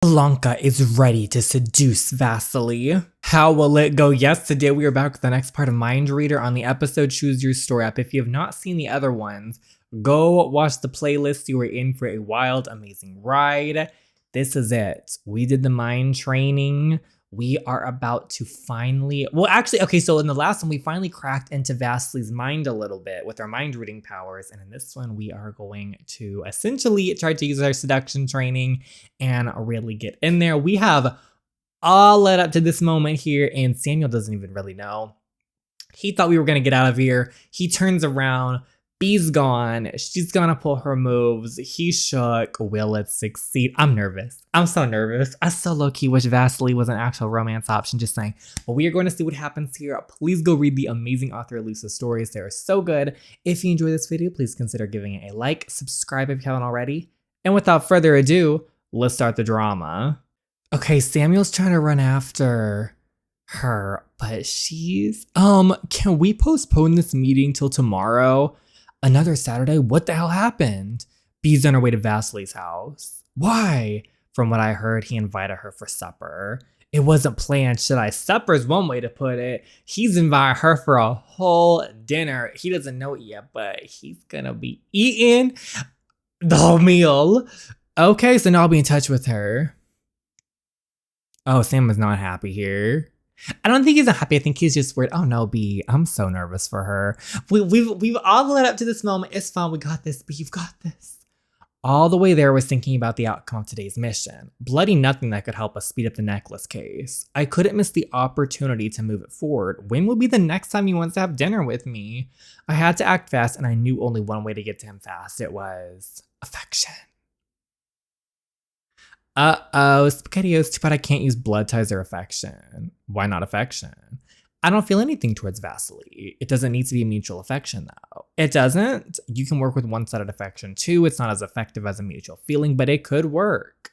Blanca is ready to seduce Vasily. How will it go? Yes, today we are back with the next part of Mindreader on the episode Choose Your Story app. If you have not seen the other ones, go watch the playlist. You are in for a wild, amazing ride. This is it. We did the mind training. We are about to finally, so in the last one, we finally cracked into Vasily's mind a little bit with our mind reading powers. And in this one, we are going to essentially try to use our seduction training and really get in there. We have all led up to this moment here, and Samuel doesn't even really know. He thought we were going to get out of here. He turns around. B's gone. She's gonna pull her moves. He shook. Will it succeed? I'm nervous. I'm so nervous. I so low-key wish Vasily was an actual romance option, just saying. But we are going to see what happens here. Please go read the amazing author Alusza's stories. They are so good. If you enjoy this video, please consider giving it a like, subscribe if you haven't already. And without further ado, let's start the drama. Okay, Samuel's trying to run after her, but she's, can we postpone this meeting till tomorrow? Another Saturday? What the hell happened? B's on her way to Vasily's house. Why? From what I heard, he invited her for supper. It wasn't planned, should I? Supper's one way to put it. He's invited her for a whole dinner. He doesn't know it yet, but he's gonna be eating the whole meal. Okay, so now I'll be in touch with her. Oh, Sam is not happy here. I don't think he's unhappy. I think he's just worried. Oh no, B, I'm so nervous for her. We've all led up to this moment. It's fine. We got this, B. You've got this. All the way there was thinking about the outcome of today's mission. Bloody nothing that could help us speed up the necklace case. I couldn't miss the opportunity to move it forward. When would be the next time he wants to have dinner with me? I had to act fast, and I knew only one way to get to him fast. It was affection. SpaghettiOs, too bad I can't use blood ties or affection. Why not affection? I don't feel anything towards Vasily. It doesn't need to be mutual affection, though. It doesn't. You can work with one-sided affection, too. It's not as effective as a mutual feeling, but it could work.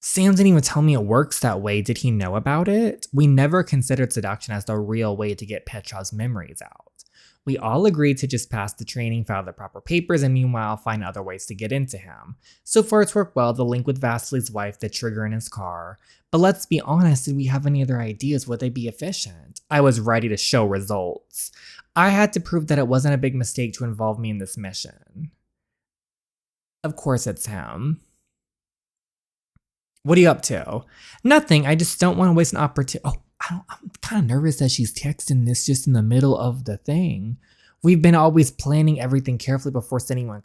Sam didn't even tell me it works that way. Did he know about it? We never considered seduction as the real way to get Petrov's memories out. We all agreed to just pass the training, file the proper papers, and meanwhile find other ways to get into him. So far it's worked well, the link with Vasily's wife, the trigger in his car. But let's be honest, did we have any other ideas? Would they be efficient? I was ready to show results. I had to prove that it wasn't a big mistake to involve me in this mission. Of course it's him. What are you up to? Nothing, I just don't want to waste an opportunity. I'm kind of nervous that she's texting this just in the middle of the thing. We've been always planning everything carefully before sending one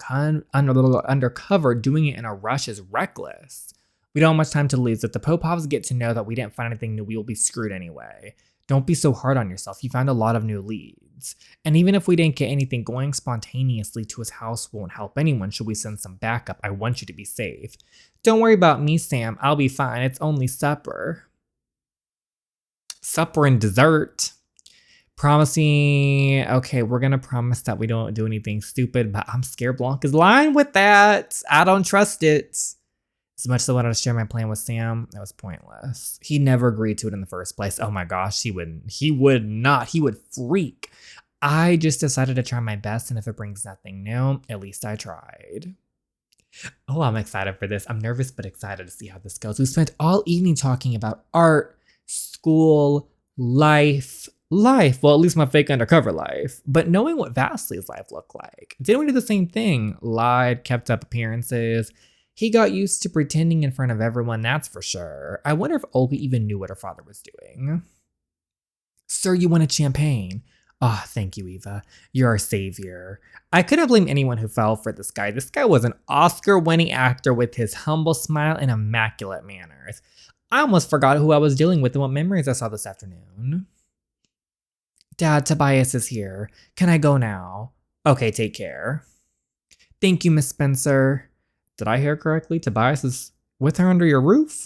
undercover. Doing it in a rush is reckless. We don't have much time to lose. If the Popovs get to know that we didn't find anything new, we will be screwed anyway. Don't be so hard on yourself. You found a lot of new leads. And even if we didn't get anything, going spontaneously to his house won't help anyone. Should we send some backup? I want you to be safe. Don't worry about me, Sam. I'll be fine. It's only supper. Supper and dessert. Promising. Okay, we're gonna promise that we don't do anything stupid, but I'm scared Blanca's lying with that. I don't trust it. As much as I wanted to share my plan with Sam, that was pointless. He never agreed to it in the first place. Oh my gosh, he would not. He would freak. I just decided to try my best, and if it brings nothing new, at least I tried. Oh, I'm excited for this. I'm nervous but excited to see how this goes. We spent all evening talking about art, school, life. Well, at least my fake undercover life. But knowing what Vasily's life looked like. Didn't we do the same thing? Lied, kept up appearances. He got used to pretending in front of everyone, that's for sure. I wonder if Olga even knew what her father was doing. Sir, you wanted champagne. Ah, oh, thank you, Eva. You're our savior. I couldn't blame anyone who fell for this guy. This guy was an Oscar-winning actor with his humble smile and immaculate manners. I almost forgot who I was dealing with and what memories I saw this afternoon. Dad, Tobias is here. Can I go now? Okay, take care. Thank you, Miss Spencer. Did I hear correctly? Tobias is with her under your roof?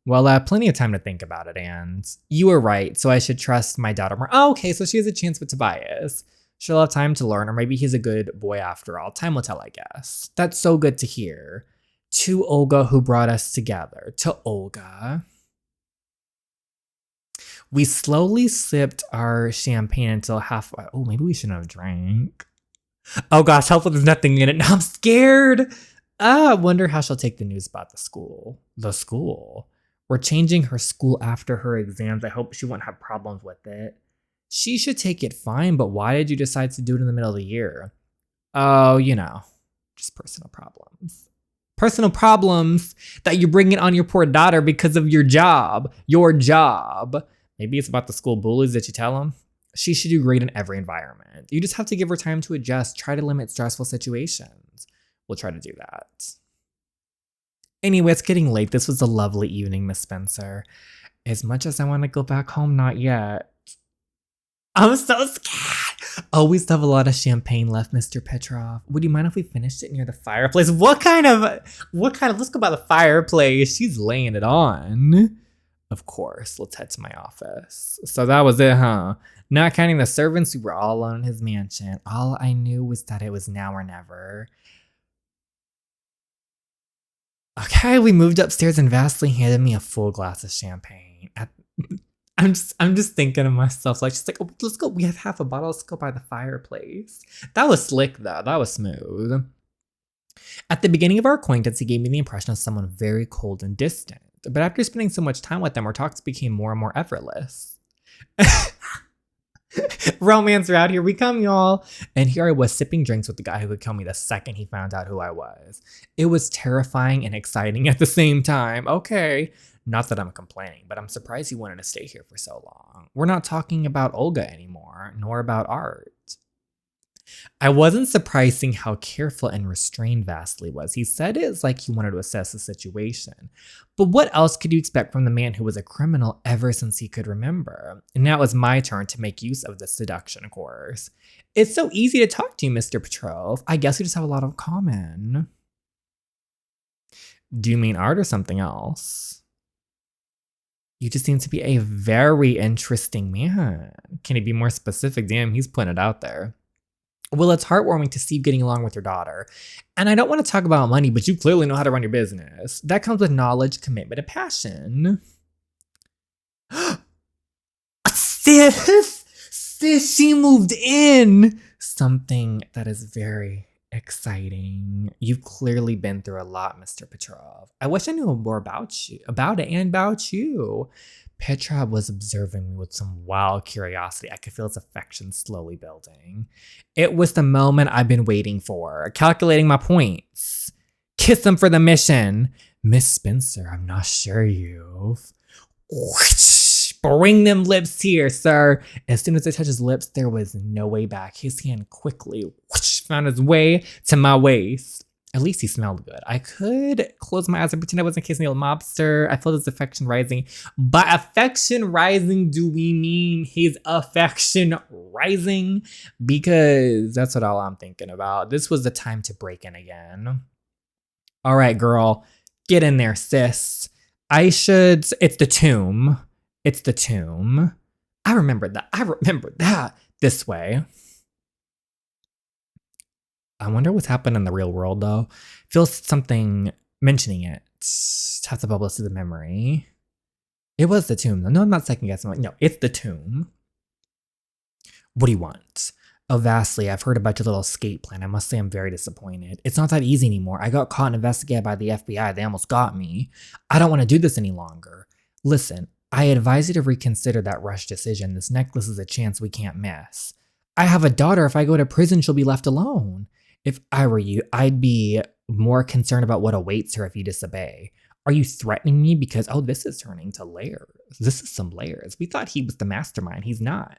Well, I have plenty of time to think about it, and you were right, so I should trust my daughter more. Oh, okay, so she has a chance with Tobias. She'll have time to learn, or maybe he's a good boy after all. Time will tell, I guess. That's so good to hear. To Olga, who brought us together. To Olga. We slowly sipped our champagne until halfway. Oh, maybe we shouldn't have drank. Oh gosh, hopefully there's nothing in it. Now I'm scared. I wonder how she'll take the news about the school. The school. We're changing her school after her exams. I hope she won't have problems with it. She should take it fine, but why did you decide to do it in the middle of the year? Oh, just personal problems. Personal problems that you're bringing on your poor daughter because of your job. Your job. Maybe it's about the school bullies that you tell them. She should do great in every environment. You just have to give her time to adjust. Try to limit stressful situations. We'll try to do that. Anyway, it's getting late. This was a lovely evening, Miss Spencer. As much as I want to go back home, not yet. I'm so scared. Oh, we still have a lot of champagne left, Mr. Petrov. Would you mind if we finished it near the fireplace? What kind of, let's go by the fireplace. She's laying it on. Of course, let's head to my office. So that was it, huh? Not counting the servants, we were all alone in his mansion. All I knew was that it was now or never. Okay, we moved upstairs and Vasily handed me a full glass of champagne. I'm just thinking to myself, like, she's like, oh, let's go. We have half a bottle. Let's go by the fireplace. That was slick, though. That was smooth. At the beginning of our acquaintance, he gave me the impression of someone very cold and distant. But after spending so much time with him, our talks became more and more effortless. Romance route, here we come, y'all. And here I was sipping drinks with the guy who would kill me the second he found out who I was. It was terrifying and exciting at the same time. Okay, not that I'm complaining, but I'm surprised he wanted to stay here for so long. We're not talking about Olga anymore, nor about art. I wasn't surprised seeing how careful and restrained Vasily was. He said it like he wanted to assess the situation. But what else could you expect from the man who was a criminal ever since he could remember? And now it was my turn to make use of the seduction course. It's so easy to talk to you, Mr. Petrov. I guess we just have a lot in common. Do you mean art or something else? You just seem to be a very interesting man. Can he be more specific? Damn, he's putting it out there. Well, it's heartwarming to see you getting along with your daughter. And I don't want to talk about money, but you clearly know how to run your business. That comes with knowledge, commitment, and passion. Sis, she moved in. Something that is very exciting. You've clearly been through a lot, Mr. Petrov. I wish I knew more about it and about you. Petrov was observing me with some wild curiosity. I could feel his affection slowly building. It was the moment I've been waiting for, calculating my points. Kiss him for the mission. Miss Spencer, I'm not sure you've... Bring them lips here, sir. As soon as I touched his lips, there was no way back. His hand quickly found his way to my waist. At least he smelled good. I could close my eyes and pretend I wasn't kissing a mobster. I felt his affection rising. By affection rising, do we mean his affection rising? Because that's what all I'm thinking about. This was the time to break in again. All right, girl. Get in there, sis. It's the tomb. It's the tomb. I remember that. This way. I wonder what's happened in the real world, though. Feels something mentioning it. Has to bubble to the memory. It was the tomb, though. No, I'm not second guessing. No, it's the tomb. What do you want? Oh, Vasily, I've heard about your little escape plan. I must say I'm very disappointed. It's not that easy anymore. I got caught and investigated by the FBI. They almost got me. I don't want to do this any longer. Listen, I advise you to reconsider that rush decision. This necklace is a chance we can't miss. I have a daughter. If I go to prison, she'll be left alone. If I were you, I'd be more concerned about what awaits her if you disobey. Are you threatening me? Because, oh, this is turning to layers. This is some layers. We thought he was the mastermind. He's not.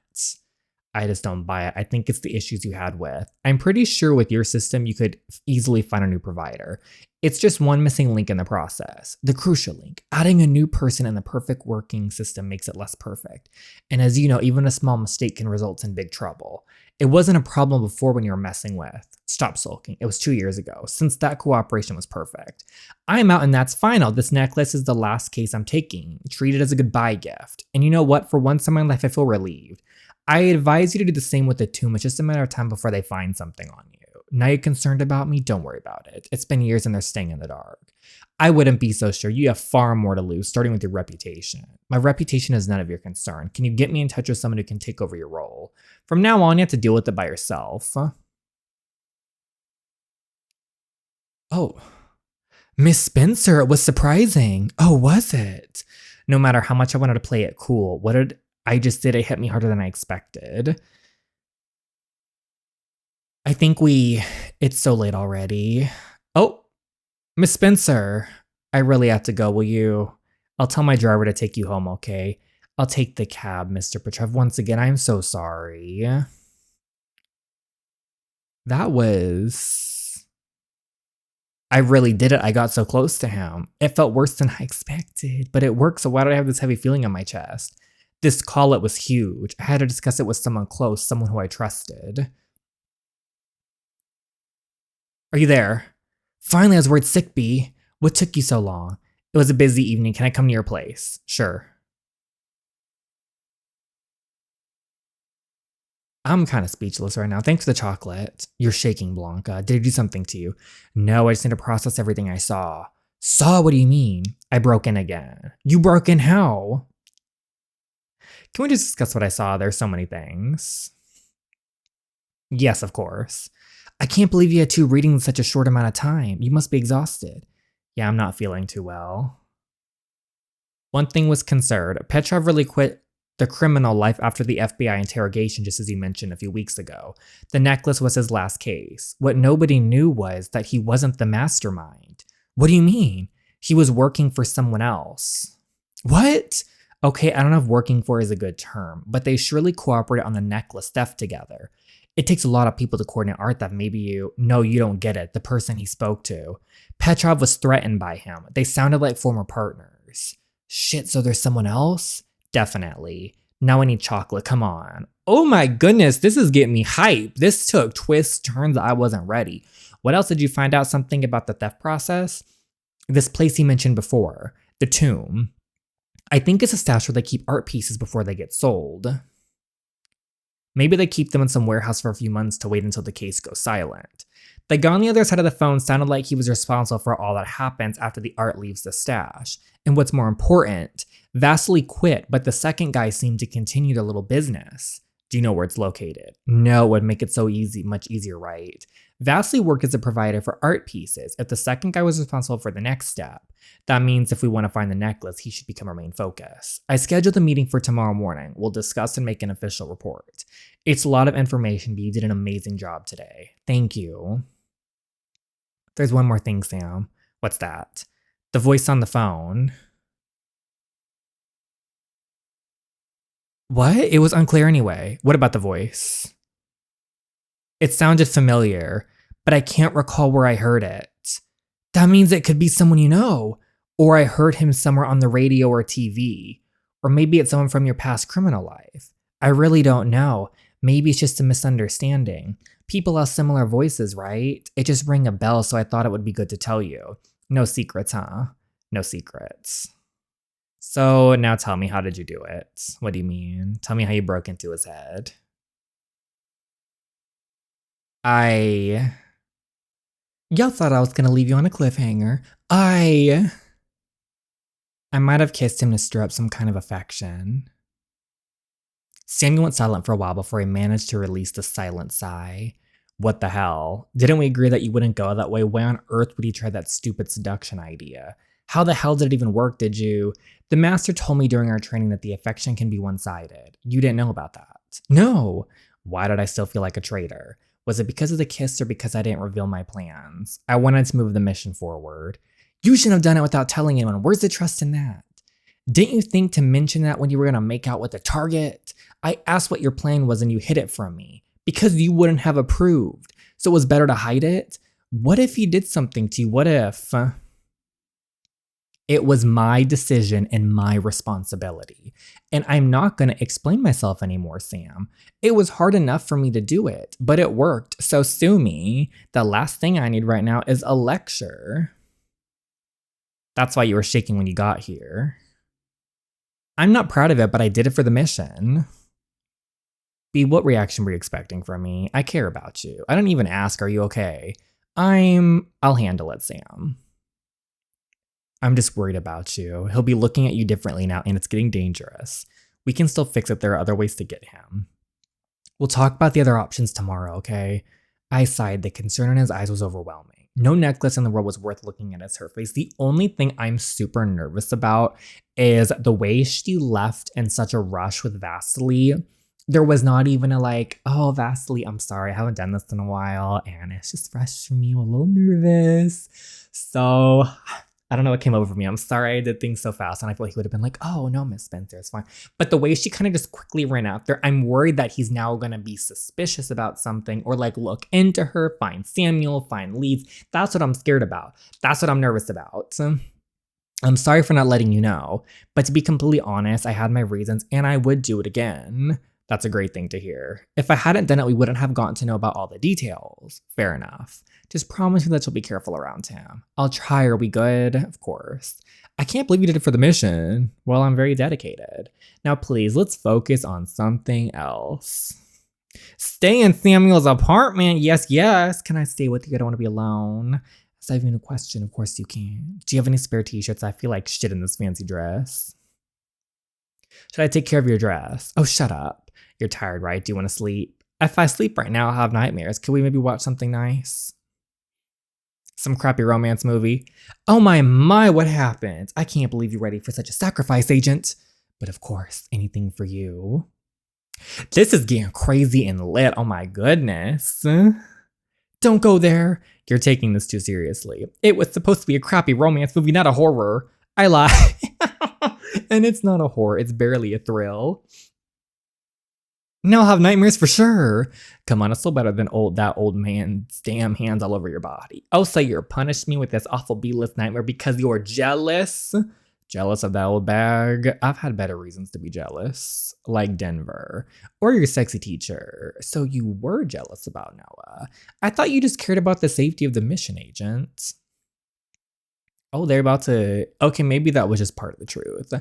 I just don't buy it. I think it's the issues you had with. I'm pretty sure with your system, you could easily find a new provider. It's just one missing link in the process. The crucial link. Adding a new person in the perfect working system makes it less perfect. And as you know, even a small mistake can result in big trouble. It wasn't a problem before when you were messing with. Stop sulking. It was 2 years ago. Since that cooperation was perfect. I'm out and that's final. This necklace is the last case I'm taking. Treat it as a goodbye gift. And you know what? For once in my life, I feel relieved. I advise you to do the same with the tomb. It's just a matter of time before they find something on you. Now you're concerned about me? Don't worry about it. It's been years and they're staying in the dark. I wouldn't be so sure. You have far more to lose, starting with your reputation. My reputation is none of your concern. Can you get me in touch with someone who can take over your role? From now on, you have to deal with it by yourself. Oh, Miss Spencer, it was surprising. Oh, was it? No matter how much I wanted to play it cool, what did I just did? It hit me harder than I expected. I think it's so late already. Oh, Miss Spencer, I really have to go. I'll tell my driver to take you home, okay? I'll take the cab, Mr. Petrov. Once again, I'm so sorry. I really did it. I got so close to him. It felt worse than I expected, but it worked, so why do I have this heavy feeling in my chest? This call-up was huge. I had to discuss it with someone close, someone who I trusted. Are you there? Finally, I was worried sick, B. What took you so long? It was a busy evening. Can I come to your place? Sure. I'm kind of speechless right now. Thanks for the chocolate. You're shaking, Blanca. Did I do something to you? No, I just need to process everything I saw. Saw? What do you mean? I broke in again. You broke in how? Can we just discuss what I saw? There's so many things. Yes, of course. I can't believe you had 2 readings in such a short amount of time. You must be exhausted. Yeah, I'm not feeling too well. One thing was concerned. Petrov really quit the criminal life after the FBI interrogation, just as you mentioned a few weeks ago. The necklace was his last case. What nobody knew was that he wasn't the mastermind. What do you mean? He was working for someone else. What? Okay, I don't know if working for is a good term, but they surely cooperated on the necklace theft together. It takes a lot of people to coordinate art theft. Maybe you don't get it. The person he spoke to. Petrov was threatened by him. They sounded like former partners. Shit, so there's someone else? Definitely. Now I need chocolate, come on. Oh my goodness, this is getting me hype. This took twists, turns, I wasn't ready. What else did you find out something about the theft process? This place he mentioned before, the tomb. I think it's a stash where they keep art pieces before they get sold. Maybe they keep them in some warehouse for a few months to wait until the case goes silent. The guy on the other side of the phone sounded like he was responsible for all that happens after the art leaves the stash. And what's more important, Vasily quit, but the second guy seemed to continue their little business. Do you know where it's located? No, it would make it so easy, much easier, right? Vasily worked as a provider for art pieces. If the second guy was responsible for the next step, that means if we want to find the necklace, he should become our main focus. I scheduled a meeting for tomorrow morning. We'll discuss and make an official report. It's a lot of information, but you did an amazing job today. Thank you. There's one more thing, Sam. What's that? The voice on the phone. What? It was unclear anyway. What about the voice? It sounded familiar, but I can't recall where I heard it. That means it could be someone you know. Or I heard him somewhere on the radio or TV. Or maybe it's someone from your past criminal life. I really don't know. Maybe it's just a misunderstanding. People have similar voices, right? It just rang a bell, so I thought it would be good to tell you. No secrets, huh? No secrets. So now tell me, how did you do it? What do you mean? Tell me how you broke into his head. Y'all thought I was gonna leave you on a cliffhanger. I might have kissed him to stir up some kind of affection. Samuel went silent for a while before he managed to release the silent sigh. What the hell? Didn't we agree that you wouldn't go that way? Why on earth would he try that stupid seduction idea? How the hell did it even work, did you? The master told me during our training that the affection can be one-sided. You didn't know about that. No. Why did I still feel like a traitor? Was it because of the kiss or because I didn't reveal my plans? I wanted to move the mission forward. You shouldn't have done it without telling anyone. Where's the trust in that? Didn't you think to mention that when you were going to make out with the target? I asked what your plan was and you hid it from me. Because you wouldn't have approved. So it was better to hide it? What if he did something to you? What if? It was my decision and my responsibility. And I'm not going to explain myself anymore, Sam. It was hard enough for me to do it, but it worked. So sue me. The last thing I need right now is a lecture. That's why you were shaking when you got here. I'm not proud of it, but I did it for the mission. B, what reaction were you expecting from me? I care about you. I didn't even ask, are you okay? I'll handle it, Sam. I'm just worried about you. He'll be looking at you differently now, and it's getting dangerous. We can still fix it. There are other ways to get him. We'll talk about the other options tomorrow, okay? I sighed. The concern in his eyes was overwhelming. No necklace in the world was worth looking at as her face. The only thing I'm super nervous about is the way she left in such a rush with Vasily. There was not even a like, oh, Vasily, I'm sorry, I haven't done this in a while, and it's just fresh for me. I'm a little nervous. So I don't know what came over me. I'm sorry I did things so fast, and I feel like he would have been like, oh, no, Miss Spencer, it's fine. But the way she kind of just quickly ran out there, I'm worried that he's now going to be suspicious about something or like look into her, find Samuel, find leads. That's what I'm scared about. That's what I'm nervous about. I'm sorry for not letting you know, but to be completely honest, I had my reasons and I would do it again. That's a great thing to hear. If I hadn't done it, we wouldn't have gotten to know about all the details. Fair enough. Just promise me that you'll be careful around him. I'll try. Are we good? Of course. I can't believe you did it for the mission. Well, I'm very dedicated. Now, please, let's focus on something else. Stay in Samuel's apartment. Yes, yes. Can I stay with you? I don't want to be alone. Is that even a question? Of course you can. Do you have any spare t-shirts? I feel like shit in this fancy dress. Should I take care of your dress? Oh, shut up. You're tired, right? Do you want to sleep? If I sleep right now, I'll have nightmares. Could we maybe watch something nice? Some crappy romance movie? Oh my, what happened? I can't believe you're ready for such a sacrifice, Agent. But of course, anything for you. This is getting crazy and lit. Oh my goodness. Don't go there. You're taking this too seriously. It was supposed to be a crappy romance movie, not a horror. I lie. And it's not a horror. It's barely a thrill. Now I'll have nightmares for sure. Come on, it's still better than that old man's damn hands all over your body. Oh, so you're punishing me with this awful B-list nightmare because you're jealous? Jealous of that old bag? I've had better reasons to be jealous, like Denver, or your sexy teacher. So you were jealous about Noah. I thought you just cared about the safety of the mission, Agent. Oh, they're about to... Okay, maybe that was just part of the truth.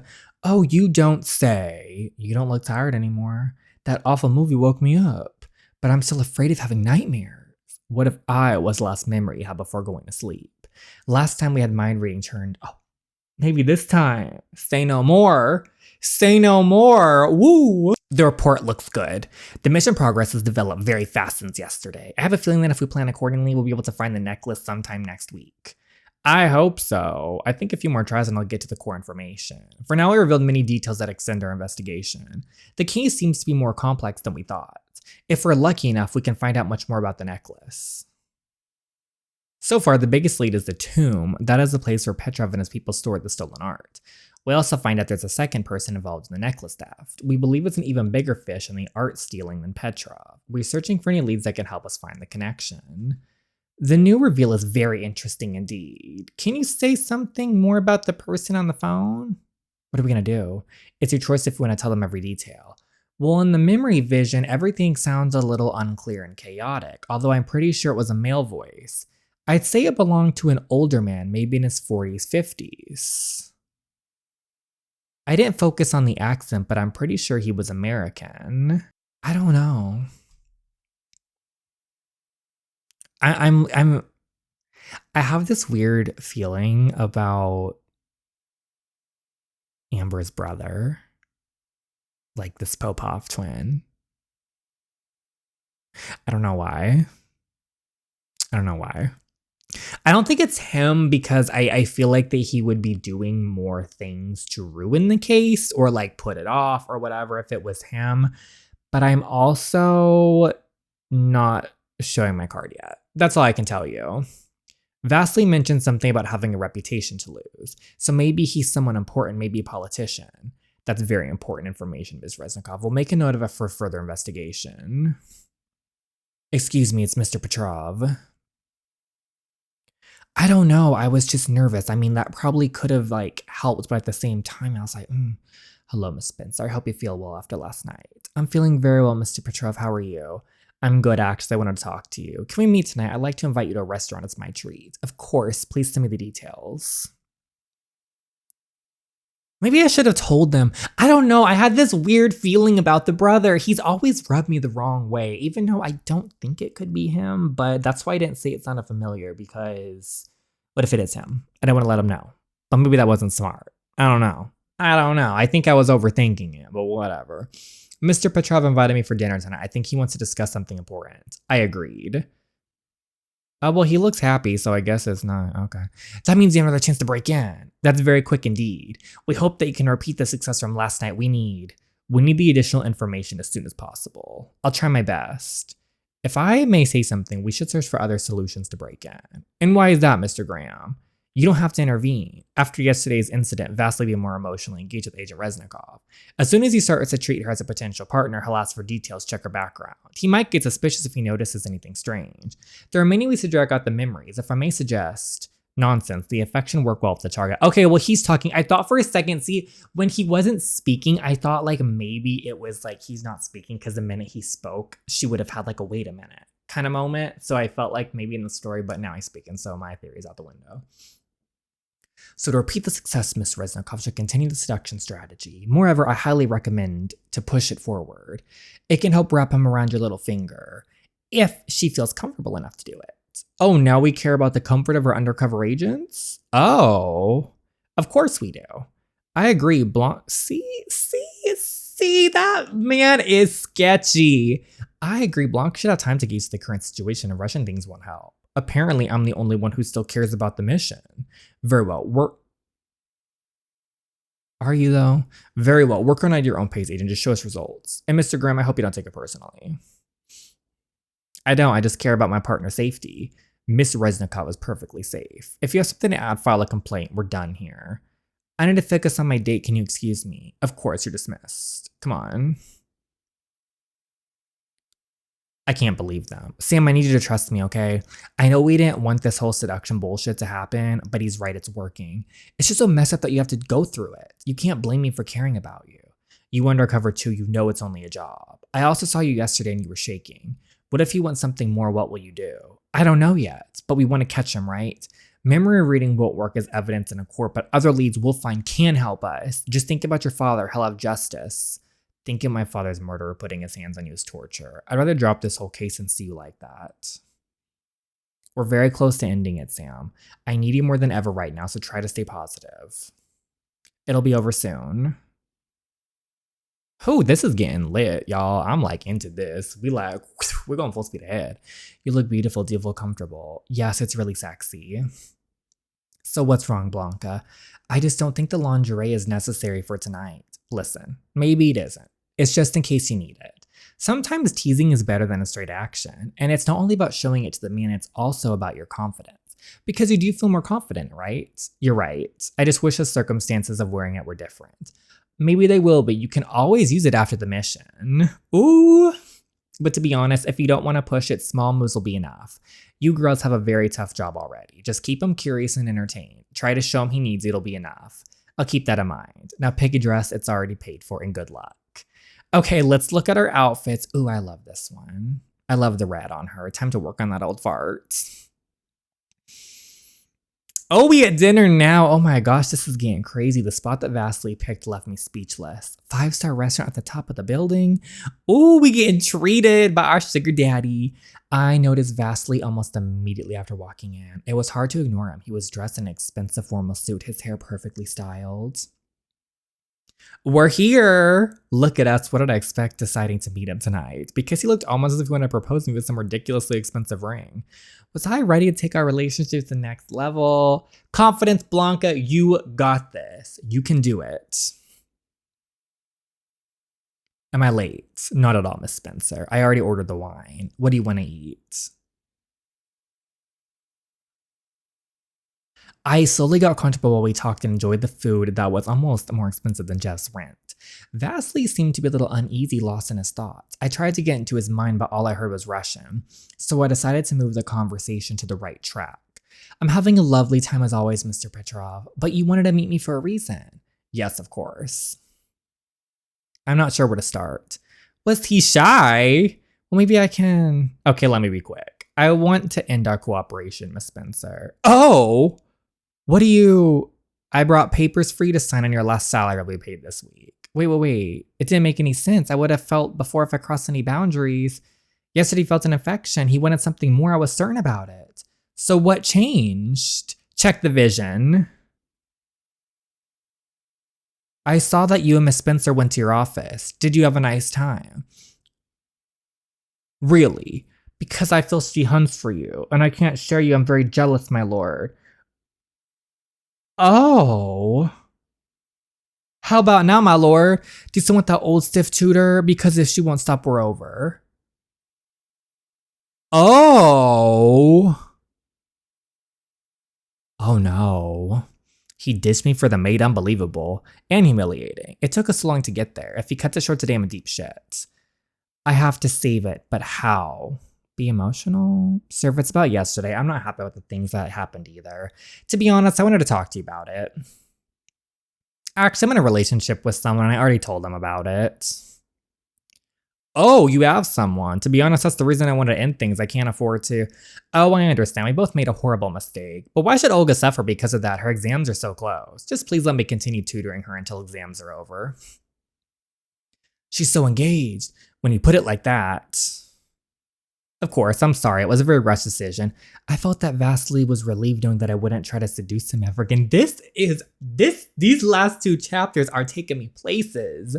Oh, you don't say. You don't look tired anymore. That awful movie woke me up, but I'm still afraid of having nightmares. What if I was the last memory you had before going to sleep? Last time we had mind reading turned... Oh, maybe this time. Say no more. Say no more. Woo! The report looks good. The mission progress has developed very fast since yesterday. I have a feeling that if we plan accordingly, we'll be able to find the necklace sometime next week. I hope so. I think a few more tries and I'll get to the core information. For now, we revealed many details that extend our investigation. The case seems to be more complex than we thought. If we're lucky enough, we can find out much more about the necklace. So far, the biggest lead is the tomb. That is the place where Petrov and his people stored the stolen art. We also find out there's a second person involved in the necklace theft. We believe it's an even bigger fish in the art stealing than Petrov. We're searching for any leads that can help us find the connection. The new reveal is very interesting indeed. Can you say something more about the person on the phone? What are we gonna do? It's your choice if we want to tell them every detail. Well, in the memory vision, everything sounds a little unclear and chaotic, although I'm pretty sure it was a male voice. I'd say it belonged to an older man, maybe in his 40s, 50s. I didn't focus on the accent, but I'm pretty sure he was American. I don't know. I have this weird feeling about Amber's brother, like this Popov twin. I don't know why. I don't think it's him because I feel like that he would be doing more things to ruin the case or like put it off or whatever if it was him. But I'm also not showing my card yet. That's all I can tell you. Vasily mentioned something about having a reputation to lose. So maybe he's someone important, maybe a politician. That's very important information, Ms. Reznikov. We'll make a note of it for further investigation. Excuse me, it's Mr. Petrov. I don't know. I was just nervous. I mean, that probably could have like helped, but at the same time, I was like, hello, Miss Spencer. I hope you feel well after last night. I'm feeling very well, Mr. Petrov. How are you? I'm good, actually. I wanted to talk to you. Can we meet tonight? I'd like to invite you to a restaurant. It's my treat. Of course. Please send me the details. Maybe I should have told them. I don't know. I had this weird feeling about the brother. He's always rubbed me the wrong way, even though I don't think it could be him. But that's why I didn't say it sounded familiar, because what if it is him? I don't want to let him know. But maybe that wasn't smart. I don't know. I think I was overthinking it, but whatever. Mr. Petrov invited me for dinner tonight. I think he wants to discuss something important. I agreed. Well, he looks happy, so I guess it's not. Okay. That means you have another chance to break in. That's very quick indeed. We hope that you can repeat the success from last night. We need the additional information as soon as possible. I'll try my best. If I may say something, we should search for other solutions to break in. And why is that, Mr. Graham? You don't have to intervene. After yesterday's incident, vastly be more emotionally engaged with Agent Reznikov. As soon as he starts to treat her as a potential partner, he'll ask for details, check her background. He might get suspicious if he notices anything strange. There are many ways to drag out the memories. If I may suggest, nonsense, the affection work well with the target. Okay, well, he's talking. I thought for a second, see, when he wasn't speaking, I thought like maybe it was like he's not speaking because the minute he spoke, she would have had like a wait a minute kind of moment. So I felt like maybe in the story, but now he's speaking, so my theory's out the window. So to repeat the success, Miss Reznikov should continue the seduction strategy. Moreover, I highly recommend to push it forward. It can help wrap him around your little finger, if she feels comfortable enough to do it. Oh, now we care about the comfort of our undercover agents? Oh, of course we do. I agree, Blanc. See, that man is sketchy. I agree, Blanc should have time to gauge the current situation and rushing things won't help. Apparently, I'm the only one who still cares about the mission. Very well. Are you though? Very well. Work on at your own pace, agent. Just show us results. And Mr. Graham, I hope you don't take it personally. I don't. I just care about my partner's safety. Miss Reznikov is perfectly safe. If you have something to add, file a complaint. We're done here. I need to focus on my date. Can you excuse me? Of course, you're dismissed. Come on. I can't believe them. Sam, I need you to trust me, okay? I know we didn't want this whole seduction bullshit to happen, but he's right, it's working. It's just so messed up that you have to go through it. You can't blame me for caring about you. You undercover too, you know it's only a job. I also saw you yesterday and you were shaking. What if he wants something more, what will you do? I don't know yet, but we want to catch him, right? Memory reading won't work as evidence in a court, but other leads we'll find can help us. Just think about your father, he'll have justice. Thinking my father's murderer putting his hands on you is torture. I'd rather drop this whole case and see you like that. We're very close to ending it, Sam. I need you more than ever right now, so try to stay positive. It'll be over soon. Oh, this is getting lit, y'all. I'm like into this. We're going full speed ahead. You look beautiful. Do you feel comfortable? Yes, it's really sexy. So what's wrong, Blanca? I just don't think the lingerie is necessary for tonight. Listen, maybe it isn't. It's just in case you need it. Sometimes teasing is better than a straight action, and it's not only about showing it to the man, it's also about your confidence. Because you do feel more confident, right? You're right. I just wish the circumstances of wearing it were different. Maybe they will, but you can always use it after the mission. Ooh. But to be honest, if you don't want to push it, small moves will be enough. You girls have a very tough job already. Just keep him curious and entertained. Try to show him he needs it, it'll be enough. I'll keep that in mind. Now pick a dress, it's already paid for, and good luck. Okay, let's look at our outfits. Ooh, I love this one. I love the red on her. Time to work on that old fart. Oh, we at dinner now. Oh my gosh, this is getting crazy. The spot that Vasily picked left me speechless. 5-star restaurant at the top of the building. Oh, we getting treated by our sugar daddy. I noticed Vasily almost immediately after walking in. It was hard to ignore him. He was dressed in an expensive formal suit, his hair perfectly styled. We're here. Look at us. What did I expect deciding to meet him tonight? Because he looked almost as if he wanted to propose me with some ridiculously expensive ring. Was I ready to take our relationship to the next level? Confidence, Blanca, you got this. You can do it. Am I late? Not at all, Miss Spencer. I already ordered the wine. What do you want to eat? I slowly got comfortable while we talked and enjoyed the food that was almost more expensive than Jeff's rent. Vasily seemed to be a little uneasy, lost in his thoughts. I tried to get into his mind, but all I heard was Russian, so I decided to move the conversation to the right track. I'm having a lovely time as always, Mr. Petrov, but you wanted to meet me for a reason. Yes, of course. I'm not sure where to start. Was he shy? Well, maybe I can... Okay, let me be quick. I want to end our cooperation, Miss Spencer. Oh! What do you... I brought papers for you to sign on your last salary we paid this week. Wait. It didn't make any sense. I would have felt before if I crossed any boundaries. Yesterday he felt an affection. He wanted something more. I was certain about it. So what changed? Check the vision. I saw that you and Miss Spencer went to your office. Did you have a nice time? Really? Because I feel she hunts for you, and I can't share you. I'm very jealous, my lord. Oh. How about now, my lord? Do you still want that old stiff tutor? Because if she won't stop, we're over. Oh. Oh no. He ditched me for the maid. Unbelievable. And humiliating. It took us so long to get there. If he cuts it short today, I'm in deep shit. I have to save it, but how? Be emotional? Sir, if it's about yesterday, I'm not happy with the things that happened either. To be honest, I wanted to talk to you about it. Actually, I'm in a relationship with someone and I already told them about it. Oh, you have someone. To be honest, that's the reason I want to end things. I can't afford to. Oh, I understand. We both made a horrible mistake. But why should Olga suffer because of that? Her exams are so close. Just please let me continue tutoring her until exams are over. She's so engaged. When you put it like that. Of course, I'm sorry. It was a very rushed decision. I felt that Vasily was relieved knowing that I wouldn't try to seduce him ever again. These last two chapters are taking me places.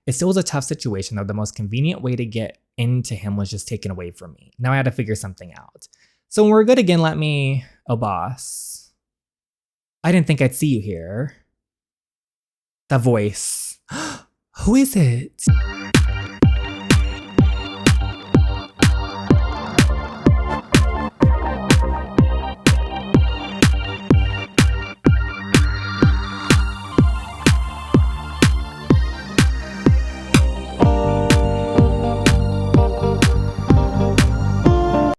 It still was a tough situation, though. The most convenient way to get into him was just taken away from me. Now I had to figure something out. So when we're good again, let me... Oh, boss. I didn't think I'd see you here. The voice. Who is it?